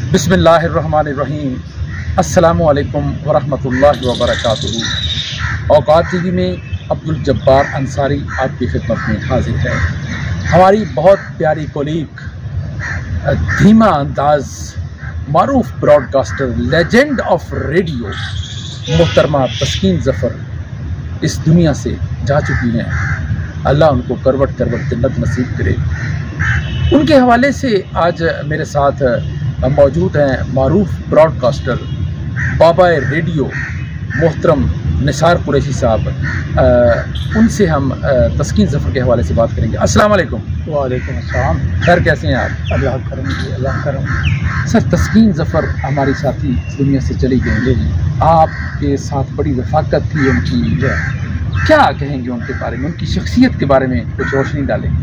बिस्मिल्लाहिर्रहमानिर्रहीम। अस्सलामुअलैकुम वरहमतुल्लाहि वबरकातुहू। औकात टीवी में अब्दुल जब्बार अंसारी आपकी खिदमत में हाजिर है। हमारी बहुत प्यारी कोलीग, धीमा अंदाज, मारूफ ब्रॉडकास्टर, लेजेंड ऑफ रेडियो मोहतरमा तस्कीन ज़फ़र इस दुनिया से जा चुकी हैं। अल्लाह उनको करवट करवट जन्नत नसीब करे। उनके हवाले से आज मेरे साथ मौजूद हैं मारूफ ब्रॉडकास्टर, बाबा रेडियो मोहतरम निसार कुरैशी साहब। उनसे हम तस्कीन ज़फ़र के हवाले से बात करेंगे। अस्सलाम वालेकुम। वालेकुम अस्सलाम। सर कैसे हैं आप? अल्लाह करम जी, अल्लाह करम। सर तस्कीन ज़फ़र हमारी साथी इस दुनिया से चली गई। आपके साथ बड़ी रफ़ाकत थी उनकी, क्या कहेंगे उनके बारे में, उनकी शख्सियत के बारे में कुछ रोशनी डालेंगे?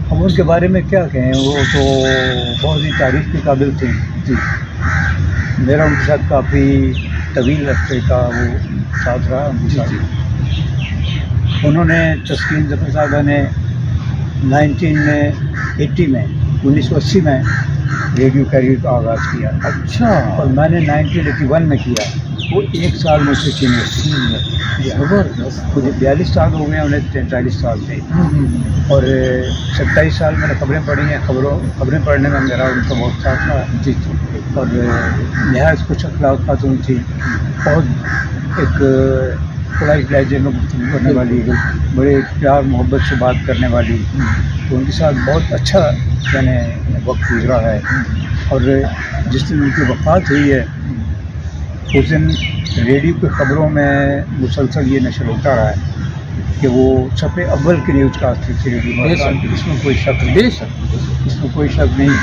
हम उनके बारे में क्या कहें, वो तो बहुत ही तारीफ़ के काबिल थे जी। मेरा उनके साथ काफ़ी तवील अरसे का वो साथ रहा उनके साथ। उन्होंने तस्कीन ज़फ़र साहबा ने 1980 में 1980 में रेडियो कैरियर का आगाज़ किया। अच्छा। और मैंने 1981 में किया। वो एक साल मुझसे सीनियर। ज़बरदस्त। मुझे 42 साल हो गए, उन्हें 43 साल थे। और 27 साल मैंने खबरें पढ़ी हैं। खबरें पढ़ने में मेरा उनका बहुत साथ था जी। और नहायत कुछ अखलाक़ात थी। बहुत एक पोलाइट लहजे में गुफ्तगू करने वाली, बड़े प्यार मोहब्बत से बात करने वाली। तो उनके साथ बहुत अच्छा मैंने वक्त गुजरा है। और जिस दिन उनकी वफ़ात हुई है उस दिन रेडियो की ख़बरों में मुसलसल ये नशर होता रहा है कि वो सफ़े अव्वल की न्यूज़ कास्ट थी रेडियो। इसमें कोई शक नहीं, इसमें कोई शक नहीं।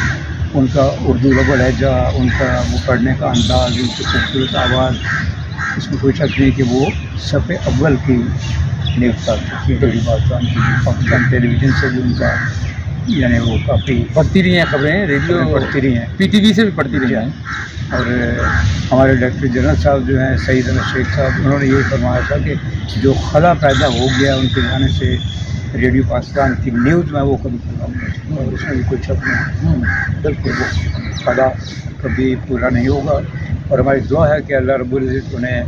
उनका उर्दू लगा लहजा, उनका वो पढ़ने का अंदाज़, उनकी खूबसूरत आवाज़, इसमें कोई शक नहीं कि वो सफ़े अव्वल की न्यूज़ कास्ट थी रेडियो पाकिस्तान टेलीविज़न से भी उनका यानी वो काफ़ी पढ़ती रही हैं खबरें, रेडियो पढ़ती रही हैं, PTV से भी पढ़ती रही हैं। और हमारे डायरेक्टर जनरल साहब जो हैं सईद अहमद शेख साहब, उन्होंने ये फरमाया था कि जो खला पैदा हो गया उनके जाने से रेडियो पाकिस्तान की न्यूज़ में वो कभी खला नहीं, और उसमें भी कोई शक नहीं। बिल्कुल वो खला कभी पूरा नहीं होगा। और हमारी दुआ है कि अल्लाह रब्बुल इज़्ज़त उन्हें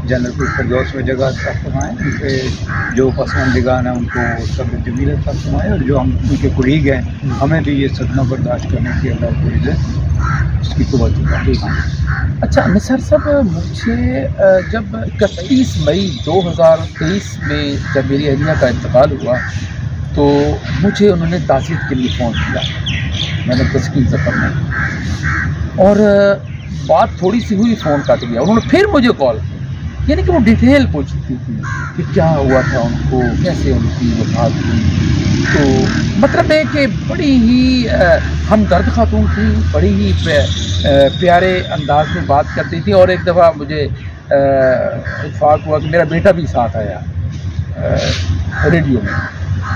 जन्नतुल फिरदौस में जगह अता फरमाए। उनके जो पसंदीदान हैं उनको सब्र जमील अता फरमाए। और जो हम उनके कुलीग हैं, हमें भी ये सदमा बर्दाश्त करने की अल्लाह रब्बुल इज़्ज़त इसकी कुव्वत अता। अच्छा निसार साहब, मुझे जब 31 मई 2023 में जब मेरी अहलिया का इंतकाल हुआ तो मुझे उन्होंने ताज़ियत के लिए फ़ोन किया, मैंने तस्कीन ज़फ़र में, और बात थोड़ी सी हुई, फ़ोन काट गया। उन्होंने फिर मुझे कॉल, यानी कि वो डिटेल पूछती थी कि क्या हुआ था उनको, कैसे उनकी वफ़ात हुई। तो मतलब है कि बड़ी ही हमदर्द खातून थी, बड़ी ही प्यारे अंदाज में बात करती थी। और एक दफ़ा मुझे इत्फाक हुआ कि मेरा बेटा भी साथ आया रेडियो में,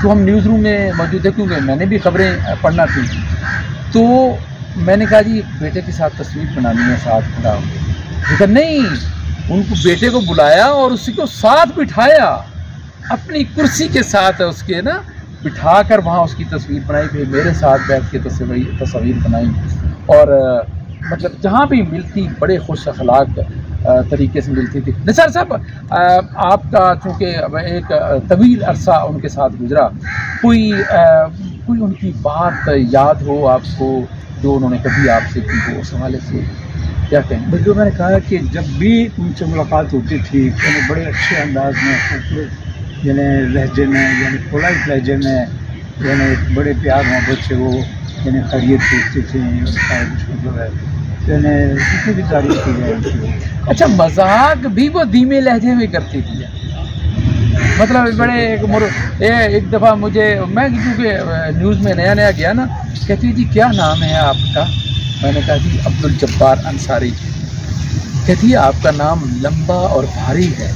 तो हम न्यूज़ रूम में मौजूद है क्योंकि मैंने भी खबरें पढ़ना थी। तो मैंने कहा जी बेटे के साथ तस्वीर बनानी है, साथ खड़ा हो। लेकिन नहीं, उनको बेटे को बुलाया और उसी को साथ बिठाया, अपनी कुर्सी के साथ उसके ना बिठा कर वहाँ उसकी तस्वीर बनाई, फिर मेरे साथ बैठ के तस्वीर बनाई। और मतलब जहाँ भी मिलती बड़े खुश अखलाक तरीके से मिलती थी। निसार साहब, आपका चूँकि एक तवील अरसा उनके साथ गुजरा, कोई उनकी बात याद हो आपको जो उन्होंने कभी आपसे की हो, उस हवाले से क्या कहें? जो मैंने कहा कि जब भी उनसे मुलाकात होती थी तो उन्हें बड़े अच्छे अंदाज में, खूबसूरत यानी लहजे में, यानी पोलाइट लहजे में, यानी बड़े प्यार मोहब्बत से वो यानी खैरियत पूछती थी। मतलब है यानी जितनी भी तारीफ की जाए। अच्छा, मजाक भी वो धीमे लहजे में करती थी, मतलब बड़े एक दफ़ा मुझे, मैं क्योंकि न्यूज़ में नया नया गया ना, कहती जी क्या नाम है आपका? मैंने कहा जी अब्दुल जब्बार अंसारी। कहती है आपका नाम लंबा और भारी है।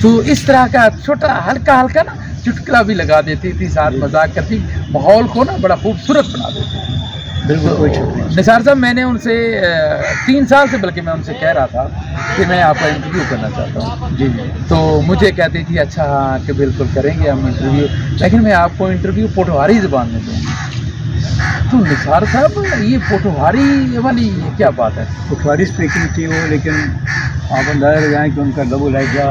तो इस तरह का छोटा हल्का हल्का ना चुटकुला भी लगा देती थी, साथ मजाक करती, माहौल को ना बड़ा खूबसूरत बना देती थी। बिल्कुल। तो निसार साहब, मैंने उनसे 3 साल से बल्कि मैं उनसे कह रहा था कि मैं आपका इंटरव्यू करना चाहता हूँ। जी। तो मुझे कहती थी अच्छा हाँ कि बिल्कुल करेंगे हम इंटरव्यू, लेकिन मैं आपको इंटरव्यू पोठवारी ज़बान में दूँगी। तो निसार साहब, ये पोठोहारी वाली ये क्या बात है? पोठोहारी स्पीकिंग थी वो, लेकिन आप अंदाजा लगाएं कि उनका लबो लहजा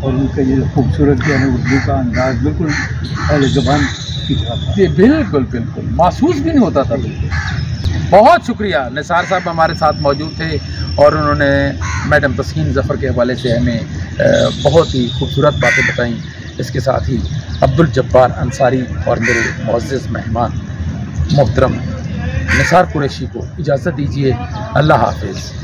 और उनका जो खूबसूरत जो है उर्दू का अंदाज बिल्कुल अहले ज़बान की तरह था। जी बिल्कुल बिल्कुल, महसूस भी नहीं होता था बिल्कुल। बहुत शुक्रिया, निसार साहब हमारे साथ मौजूद थे और उन्होंने मैडम तस्कीन ज़फ़र के हवाले से हमें बहुत ही खूबसूरत बातें बताई। इसके साथ ही अब्दुल जब्बार अंसारी और मेरे मुअज़्ज़िज़ मेहमान मोहतरम निसार कुरैशी को इजाज़त दीजिए। अल्लाह हाफ़िज़।